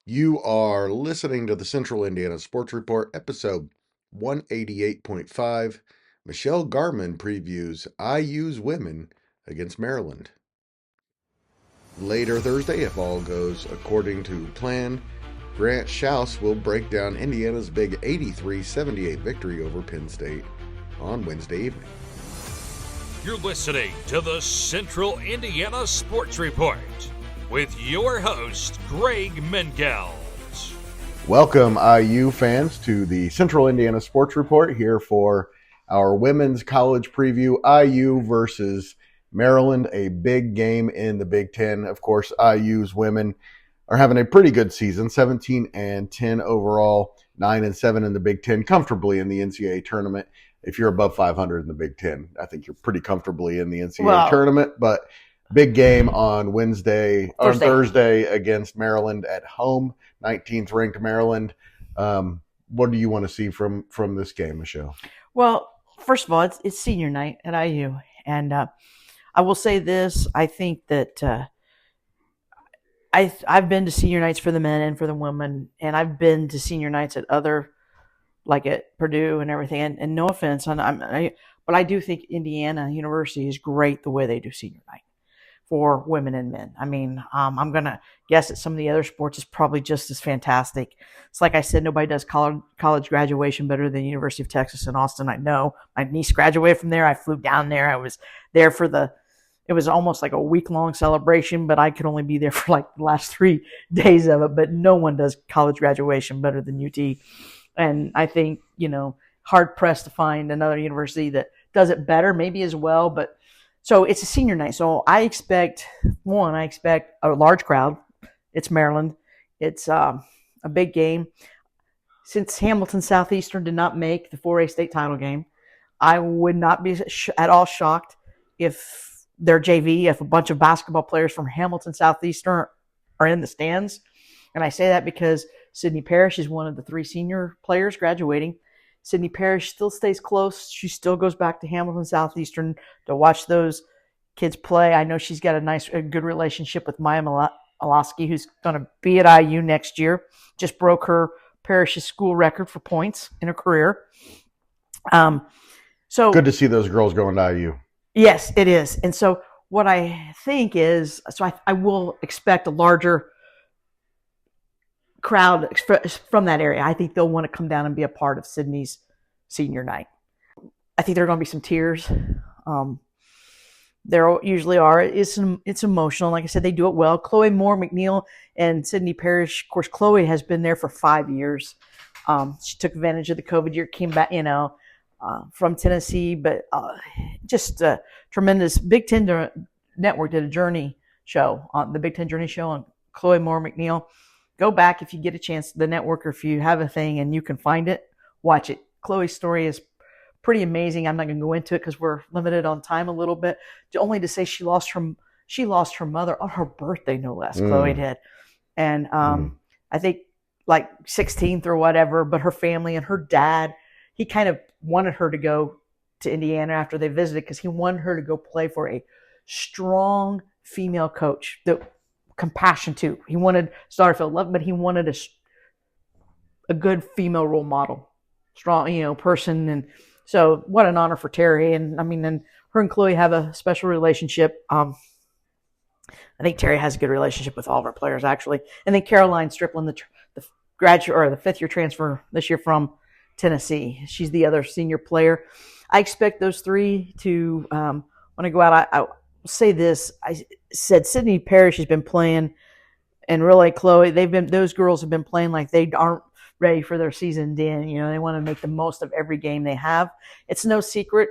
You are listening to the Central Indiana Sports Report, episode 188.5. Michelle Garmon previews IU's women against Maryland. Later Thursday, if all goes according to plan, Grant Schaus will break down Indiana's big 83-78 victory over Penn State on Wednesday evening. You're listening to the Central Indiana Sports Report with your host, Greg Mengels. Welcome, IU fans, to the Central Indiana Sports Report here for our women's college preview, IU versus Maryland, a big game in the Big Ten. Of course, IU's women are having a pretty good season, 17-10 overall, 9-7 in the Big Ten, comfortably in the NCAA tournament. If you're above 500 in the Big Ten, I think you're pretty comfortably in the NCAA tournament. But big game on Thursday against Maryland at home, 19th ranked Maryland. What do you want to see from this game, Michelle? Well, first of all, it's senior night at IU, and I will say this: I think that I've been to senior nights for the men and for the women, and I've been to senior nights at other, like at Purdue and everything. And no offense, but I do think Indiana University is great the way they do senior night for women and men. I mean, I'm going to guess that some of the other sports is probably just as fantastic. It's like I said, nobody does college graduation better than the University of Texas in Austin. I know. My niece graduated from there. I flew down there. I was there it was almost like a week-long celebration, but I could only be there for like the last 3 days of it. But no one does college graduation better than UT. And I think, hard-pressed to find another university that does it better, maybe as well, but so it's a senior night. So I expect a large crowd. It's Maryland. It's a big game. Since Hamilton Southeastern did not make the 4A state title game, I would not be at all shocked if if a bunch of basketball players from Hamilton Southeastern are in the stands. And I say that because Sydney Parrish is one of the 3 senior players graduating. Sydney Parrish still stays close. She still goes back to Hamilton Southeastern to watch those kids play. I know she's got a good relationship with Maya Malosky, who's going to be at IU next year. Just broke her Parrish's school record for points in her career. So good to see those girls going to IU. Yes, it is. And so what I think is, I will expect a larger crowd from that area. I think they'll want to come down and be a part of Sydney's senior night. I think there are going to be some tears. There usually are. It's emotional. Like I said, they do it well. Chloe Moore McNeil and Sydney Parrish. Of course, Chloe has been there for 5 years. She took advantage of the COVID year, came back, from Tennessee, but just a tremendous. Big Ten Network did a journey show on the Big Ten Journey show on Chloe Moore McNeil. Go back if you get a chance to the network, or if you have a thing and you can find it, watch it. Chloe's story is pretty amazing. I'm not going to go into it because we're limited on time a little bit. Only to say she lost her mother on her birthday, no less. Chloe did, and I think like 16th or whatever. But her family and her dad, he kind of wanted her to go to Indiana after they visited because he wanted her to go play for a strong female coach that. Compassion too. He wanted Starfield love, but he wanted a good female role model, strong, person. And so, what an honor for Terry. And and her and Chloe have a special relationship. I think Terry has a good relationship with all of our players, actually. And then Caroline Strickland, the graduate or the 5th-year transfer this year from Tennessee. She's the other senior player. I expect those 3 to want to go out. I say this. I said Sydney Parrish has been playing, and really Chloe, those girls have been playing like they aren't ready for their season in. They want to make the most of every game they have. It's no secret.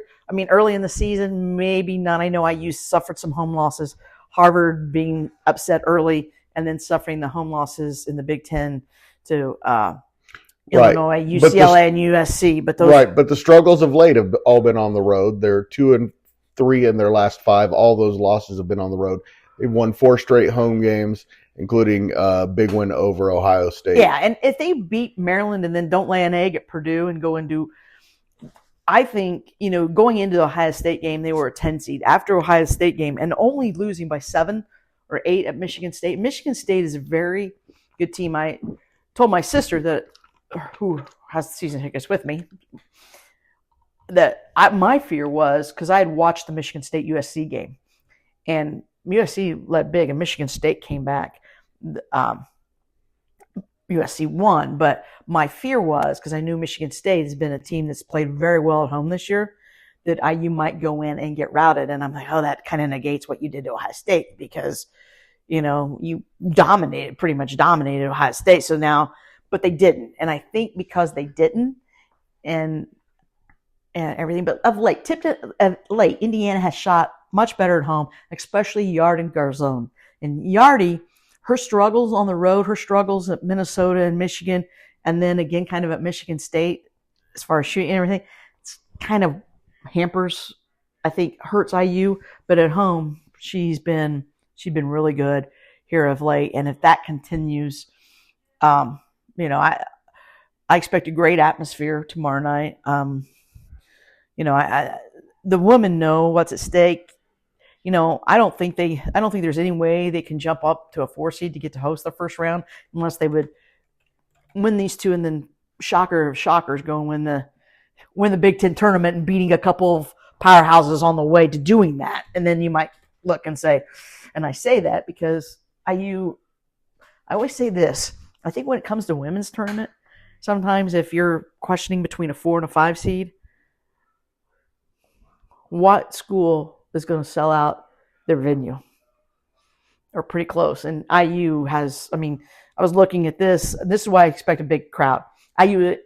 Early in the season, maybe not. I know IU suffered some home losses. Harvard being upset early and then suffering the home losses in the Big Ten to Illinois, UCLA, and USC. But the struggles of late have all been on the road. They're 2-3 in their last 5. All those losses have been on the road. They've won 4 straight home games, including a big win over Ohio State. Yeah, and if they beat Maryland and then don't lay an egg at Purdue and go and do I think, going into the Ohio State game, they were a 10 seed. After Ohio State game and only losing by 7 or 8 at Michigan State. Michigan State is very good team. I told my sister that, who has the season tickets with me, that my fear was, because I had watched the Michigan State USC game, and USC led big, and Michigan State came back. USC won, but my fear was, because I knew Michigan State has been a team that's played very well at home this year, that IU might go in and get routed. And I'm like, oh, that kind of negates what you did to Ohio State, because, you pretty much dominated Ohio State. So now, but they didn't. And I think because they didn't and everything, but of late, Indiana has shot much better at home, especially Yard and Garzone. And Yardy, her struggles on the road, her struggles at Minnesota and Michigan, and then again kind of at Michigan State as far as shooting and everything, it's kind of hampers, I think, hurts IU. But at home, she's been really good here of late. And if that continues, I expect a great atmosphere tomorrow night. The women know what's at stake. I don't think there's any way they can jump up to a 4 seed to get to host the first round, unless they would win these two and then shocker of shockers go and win the Big Ten tournament and beating a couple of powerhouses on the way to doing that. And then you might look and say, and I say that because I always say this. I think when it comes to women's tournament, sometimes if you're questioning between a 4 and a 5 seed, what school is going to sell out their venue, or pretty close? And IU has, I was looking at this. This is why I expect a big crowd. IU,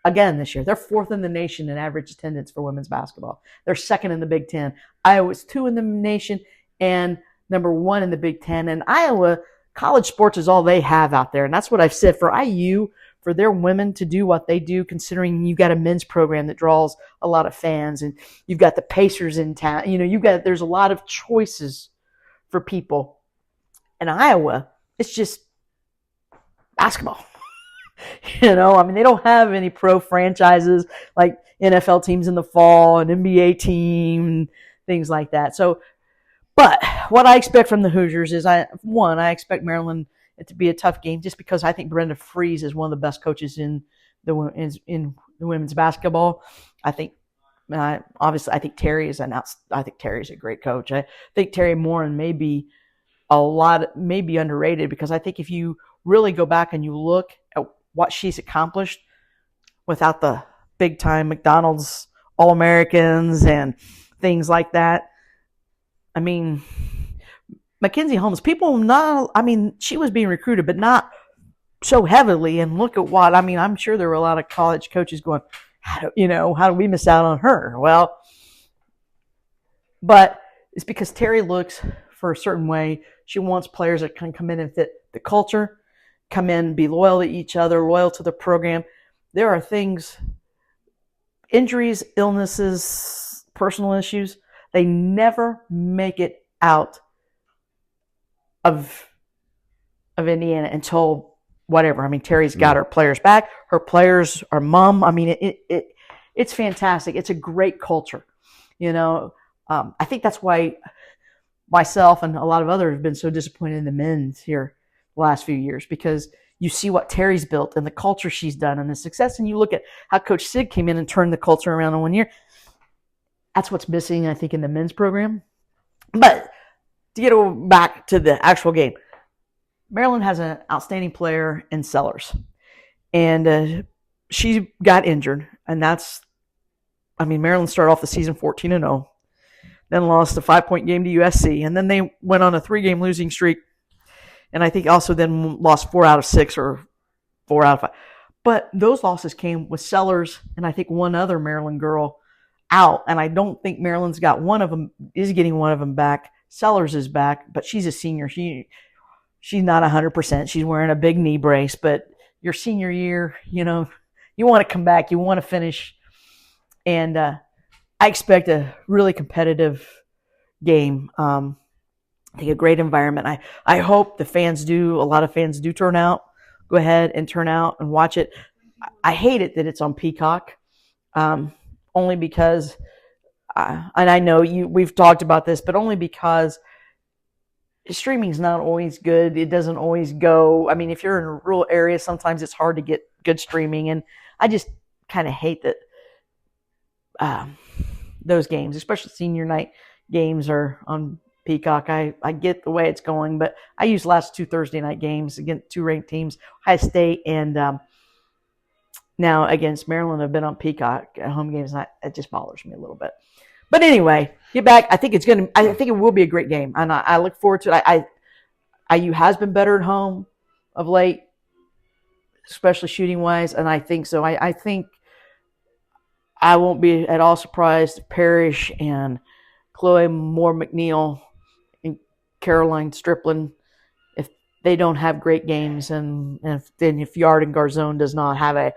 again, this year, they're 4th in the nation in average attendance for women's basketball. They're 2nd in the Big Ten. Iowa's 2 in the nation and number 1 in the Big Ten. And Iowa, college sports is all they have out there. And that's what I've said for IU, for their women to do what they do, considering you've got a men's program that draws a lot of fans, and you've got the Pacers in town. There's a lot of choices for people. In Iowa, it's just basketball. They don't have any pro franchises like NFL teams in the fall and NBA team, things like that. So, but what I expect from the Hoosiers is, I expect Maryland it to be a tough game, just because I think Brenda Freese is one of the best coaches in the women's basketball. I think, obviously, I think Terry's a great coach. I think Terry Morin may be underrated, because I think if you really go back and you look at what she's accomplished without the big time McDonald's All-Americans and things like that, Mackenzie Holmes, she was being recruited, but not so heavily. And look at what, I'm sure there were a lot of college coaches going, how do we miss out on her? Well, but it's because Terry looks for a certain way. She wants players that can come in and fit the culture, come in, be loyal to each other, loyal to the program. There are things, injuries, illnesses, personal issues, they never make it out of Indiana until whatever. Terry's got her players back. Her players are mum. It's fantastic. It's a great culture. I think that's why myself and a lot of others have been so disappointed in the men's here the last few years, because you see what Terry's built and the culture she's done and the success, and you look at how Coach Sid came in and turned the culture around in 1 year. That's what's missing, I think, in the men's program. But to get back to the actual game, Maryland has an outstanding player in Sellers, and she got injured, and Maryland started off the season 14-0, then lost a 5-point game to USC, and then they went on a 3-game losing streak, and I think also then lost 4 out of 6 or 4 out of 5. But those losses came with Sellers and I think one other Maryland girl out, and I don't think Maryland's got one of them, is getting one of them back. Sellers is back, but she's a senior. She's not 100%. She's wearing a big knee brace, but your senior year, you want to come back, you want to finish. And I expect a really competitive game. I think a great environment. I hope a lot of fans do turn out. Go ahead and turn out and watch it. I hate it that it's on Peacock, only because and I know we've talked about this, but only because streaming's not always good. It doesn't always go. I mean, if you're in a rural area, sometimes it's hard to get good streaming, and I just kind of hate that those games, especially senior night games, are on Peacock. I get the way it's going, but I use last 2 Thursday night games against 2 ranked teams, Ohio State and now against Maryland. Have been on Peacock at home games, and it just bothers me a little bit. But anyway, get back. I think it will be a great game, and I look forward to it. IU has been better at home of late, especially shooting wise, and I think so. I think I won't be at all surprised if Parrish and Chloe Moore McNeil and Caroline Strickland, if they don't have great games, and if Yard and Garzone does not have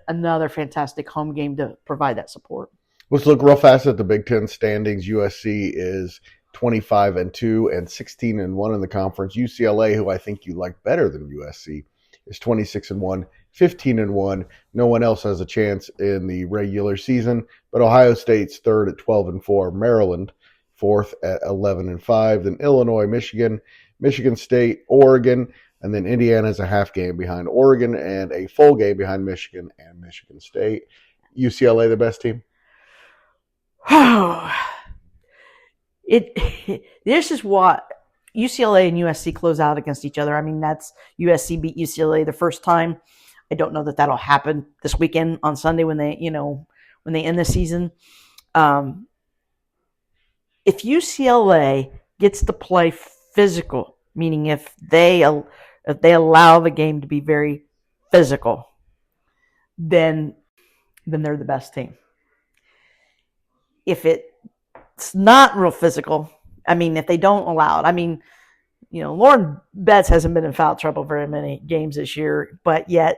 another fantastic home game to provide that support. Let's look real fast at the Big Ten standings. USC is 25-2 and 16-1 in the conference. UCLA, who I think you like better than USC, is 26-1, 15-1. No one else has a chance in the regular season, but Ohio State's third at 12-4. Maryland fourth at 11-5. Then Illinois, Michigan State, Oregon, and then Indiana's a half game behind Oregon and a full game behind Michigan and Michigan State. UCLA, the best team? This is what UCLA and USC close out against each other. I mean, that's USC beat UCLA the first time. I don't know that that'll happen this weekend on Sunday when they end the season. If UCLA gets to play physical, meaning if they allow the game to be very physical, then they're the best team. If it's not real physical, I mean, if they don't allow it, I mean, Lauren Betts hasn't been in foul trouble very many games this year, but yet,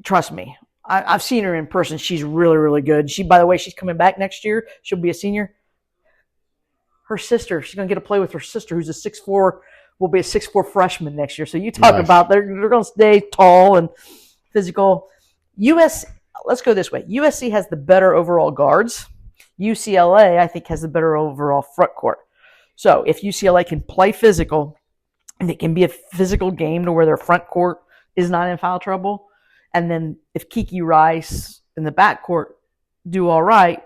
trust me, I've seen her in person. She's really, really good. By the way, she's coming back next year. She'll be a senior. Her sister, she's going to get to play with her sister, who's a 6'4", will be a 6'4" freshman next year. So you talk about they're going to stay tall and physical. Let's go this way. USC has the better overall guards. UCLA, I think, has the better overall front court. So if UCLA can play physical, and it can be a physical game to where their front court is not in foul trouble, and then if Kiki Rice in the backcourt do all right,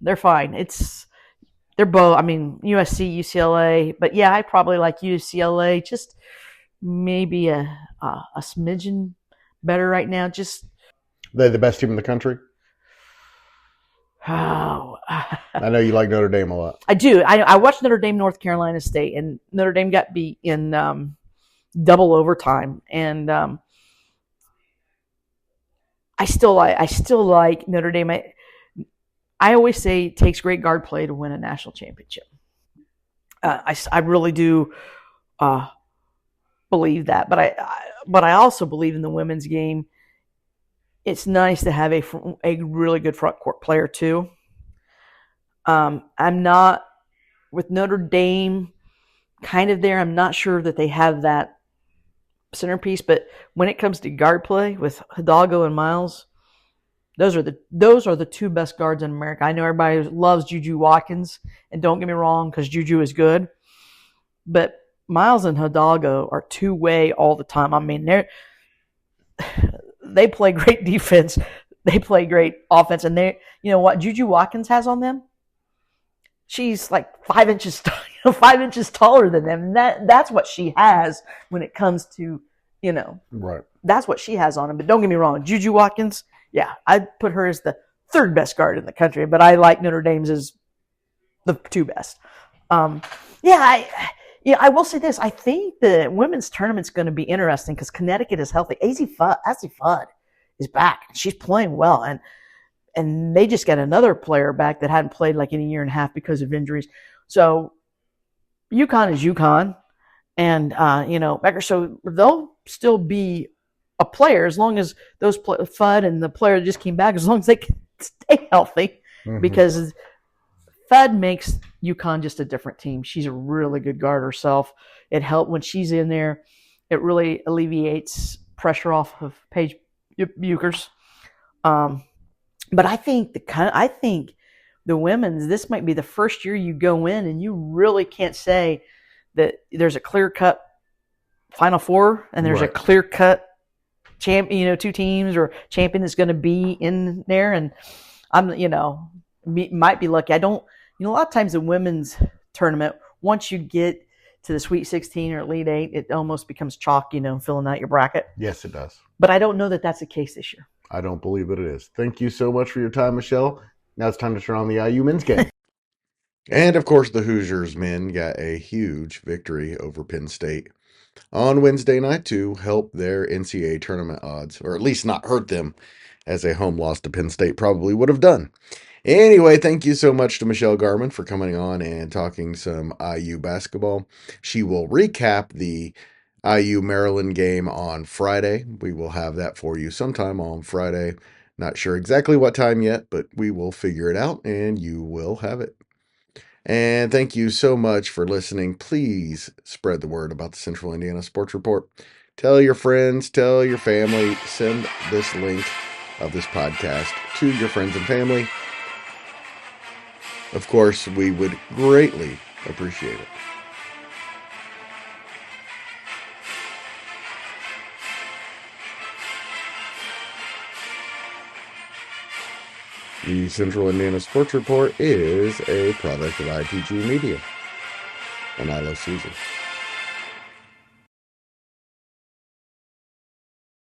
they're fine. They're both, I mean, USC, UCLA, but yeah, I probably like UCLA just maybe a smidgen better right now. Just they're the best team in the country. Oh, I know you like Notre Dame a lot. I do. I watched Notre Dame, North Carolina State, and Notre Dame got beat in double overtime. And I still like Notre Dame. I always say it takes great guard play to win a national championship. I really do believe that, but I also believe in the women's game. It's nice to have a really good front court player too. I'm not with Notre Dame kind of there. I'm not sure that they have that centerpiece, but when it comes to guard play with Hidalgo and Miles, those are the 2 best guards in America. I know everybody loves Juju Watkins, and don't get me wrong, because Juju is good, but Miles and Hidalgo are two-way all the time. I mean, they play great defense. They play great offense. And you know what Juju Watkins has on them? She's like 5 inches, 5 inches taller than them. And that's what she has when it comes to, right. That's what she has on them. But don't get me wrong, Juju Watkins, yeah, I'd put her as the 3rd best guard in the country. But I like Notre Dame's as the 2 best. I will say this. I think the women's tournament's going to be interesting because Connecticut is healthy. Azzy Fudd is back. She's playing well. And they just got another player back that hadn't played like in a year and a half because of injuries. So UConn is UConn. And, Becker, so they'll still be a player as long as those Fudd and the player that just came back, as long as they can stay healthy. Mm-hmm. Because Fudd makes UConn just a different team. She's a really good guard herself. It helped when she's in there. It really alleviates pressure off of Paige Buchers. But I think the the women's, this might be the first year you go in and you really can't say that there's a clear-cut Final Four and there's a clear-cut champion, two teams or champion that's going to be in there. And I'm, might be lucky. I don't, a lot of times the women's tournament, once you get to the Sweet 16 or Elite 8, it almost becomes chalk, filling out your bracket. Yes, it does. But I don't know that that's the case this year. I don't believe that it is. Thank you so much for your time, Michelle. Now it's time to turn on the IU men's game. And, of course, the Hoosiers men got a huge victory over Penn State on Wednesday night to help their NCAA tournament odds, or at least not hurt them, as a home loss to Penn State probably would have done. Anyway, thank you so much to Michelle Garmon for coming on and talking some IU basketball. She will recap the IU Maryland game on Friday. We will have that for you sometime on Friday. Not sure exactly what time yet, but we will figure it out and you will have it. And thank you so much for listening. Please spread the word about the Central Indiana Sports Report. Tell your friends, tell your family, send this link of this podcast to your friends and family. Of course, we would greatly appreciate it. The Central Indiana Sports Report is a product of IPG Media, and I love Susan.